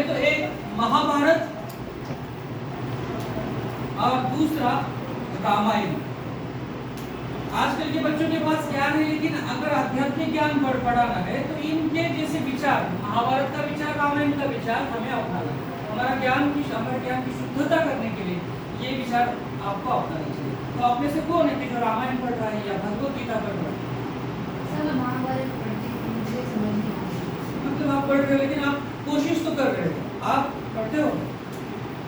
तो एक महाभारत और दूसरा रामायण। आजकल के बच्चों के पास ज्ञान है, लेकिन अगर आध्यात्मिक ज्ञान पढ़ाना है तो इनके जैसे विचार, महाभारत का विचार, रामायण का विचार हमें अपनाना है। हमारा ज्ञान की शुद्धता करने के लिए ये विचार आपको अपनाना चाहिए। तो आप में से कौन है कि जो रामायण पढ़ रहा है या भगवत गीता पढ़ रहा है? सर महाभारत पढ़ती हूँ, मुझे समझ नहीं आता। मतलब आप पढ़ रहे हो, लेकिन आप कोशिश तो कर रहे हो। आप पढ़ते हो?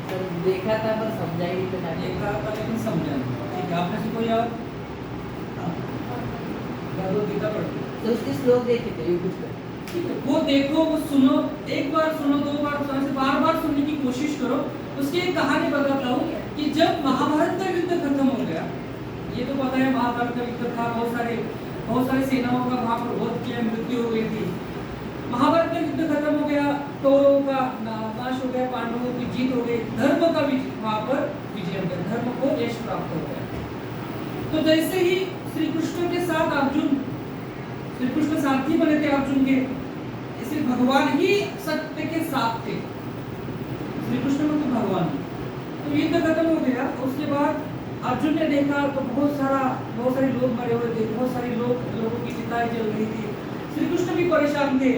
सर देखा था पर समझा ही नहीं था। देखा था लेकिन समझा नहीं। ठीक है, आप में से कोई और? भगवत गीता पढ़ते हो? तो उसके श्लोक देखे थे यूट्यूब पे। ठीक है, वो देखो, वो सुनो, एक बार सुनो, दो बार सुनो, ऐसे बार-बार सुनने की कोशिश करो। उसकी एक कहानी बताता हूँ कि जब महाभारत का युद्ध खत्म हो गया, ये तो पता है महाभारत का युद्ध था, बहुत सारी सेनाओं का वहाँ पर वध किया, मृत्यु हो गई थी। महाभारत का युद्ध खत्म हो गया, कौरवों का नाश हो गया, पांडवों की जीत हो गई, धर्म का वहाँ पर विजय हो गया, धर्म को यश प्राप्त हो गया। तो जैसे ही श्री कृष्ण के साथ अर्जुन, श्री कृष्ण सारथी बने थे अर्जुन के, इसलिए भगवान ही सत्य के साथ थे। श्री कृष्ण मतलब भगवान। तो युद्ध खत्म हो गया, उसके बाद अर्जुन ने देखा तो बहुत सारे लोग मरे हुए थे, बहुत सारे लोगों की चिताएं जल रही थी। श्री कृष्ण भी परेशान थे।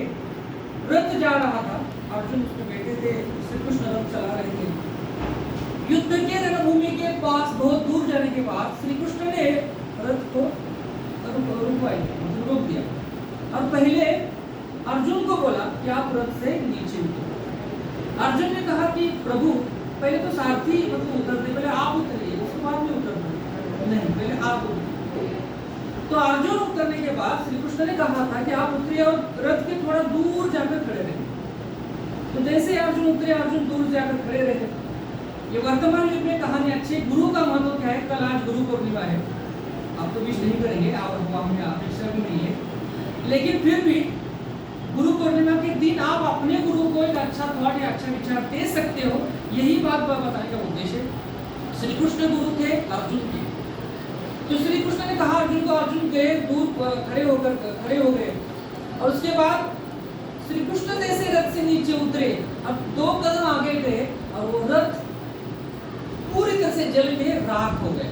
रथ जा रहा था, अर्जुन उसमें बैठे थे, श्री कृष्ण रथ चला रहे थे। युद्ध के रणभूमि के पास बहुत दूर जाने के बाद श्री कृष्ण ने रथ को रोक दिया और पहले अर्जुन को बोला कि आप रथ से नीचे उतरो। अर्जुन ने कहा कि प्रभु पहले तो सारथी मतलब उतरते, पहले आप उतरिए, उसके बाद में उतरना नहीं, पहले आप उतरिए। तो अर्जुन उतरने के बाद श्री कृष्ण ने कहा था कि आप उतरिए और रथ के थोड़ा दूर जाकर खड़े रहे। तो जैसे अर्जुन उतरे, अर्जुन दूर जाकर खड़े रहे। ये वर्तमान युग में कहानी अच्छी। गुरु का महत्व क्या है? कल आज गुरु पूर्णिमा है, आप तो विश नहीं करेंगे और हमें अपेक्षा भी नहीं है, लेकिन फिर भी गुरु पूर्णिमा के दिन आप अपने गुरु को एक अच्छा थॉट या अच्छा विचार दे सकते हो। यही बात बताने का उद्देश्य है। श्री कृष्ण गुरु थे अर्जुन के, तो श्री कृष्ण ने कहा अर्जुन को, अर्जुन गए दूर खड़े हो गए और उसके बाद श्री कृष्ण जैसे रथ से नीचे उतरे, अब 2 कदम आगे गए और वो रथ पूरी तरह से जल के राख हो गए।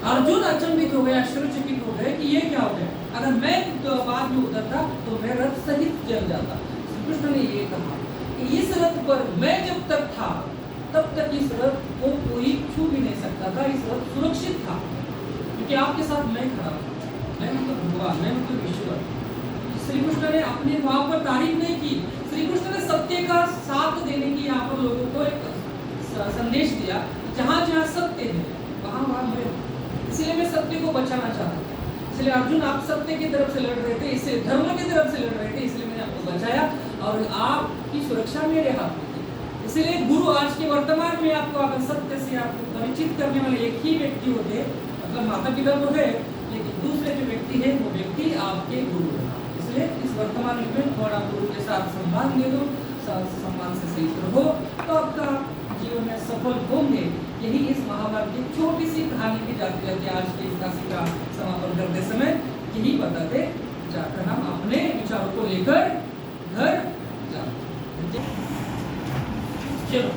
अर्जुन अचंभित हो गए, आश्चर्यचकित हो गए कि ये क्या हो गया। अगर मैं तो बाद में उतरता तो मैं रथ सहित जल जाता। श्री कृष्ण ने ये कहा कि इस रथ पर मैं जब तक था तब तक इस रथ को कोई छू भी नहीं सकता था, इस रथ सुरक्षित था, क्योंकि आपके साथ मैं खड़ा था। मैं मतलब भगवान, मैं मतलब ईश्वर। श्री कृष्ण ने अपने वहां पर तारीफ नहीं की। श्री कृष्ण ने सत्य का साथ देने की यहाँ पर लोगों को एक संदेश दिया। जहाँ जहाँ सत्य है वहाँ मैं, इसलिए मैं सत्य को बचाना चाहता हूँ। इसलिए अर्जुन आप सत्य की तरफ से लड़ रहे थे, इसलिए धर्म की तरफ से लड़ रहे थे, इसलिए मैंने आपको बचाया और आपकी सुरक्षा मेरे हाथ में थी। इसलिए गुरु आज के वर्तमान में आपको अगर सत्य से आपको परिचित करने वाले एक ही व्यक्ति होते, मतलब माता पिता तो है, लेकिन दूसरे जो व्यक्ति है वो व्यक्ति आपके गुरु है। इसलिए इस वर्तमान युग में थोड़ा गुरु के साथ सम्मान दे दो, सम्मान से सही रहो, तो आपका जीवन में सफल होंगे। यही इस महाभारत की छोटी सी कहानी की जाती रहती है। आज के इस राशि का समापन करते समय यही बताते जाकर हम अपने विचारों को लेकर घर जाते। चलो।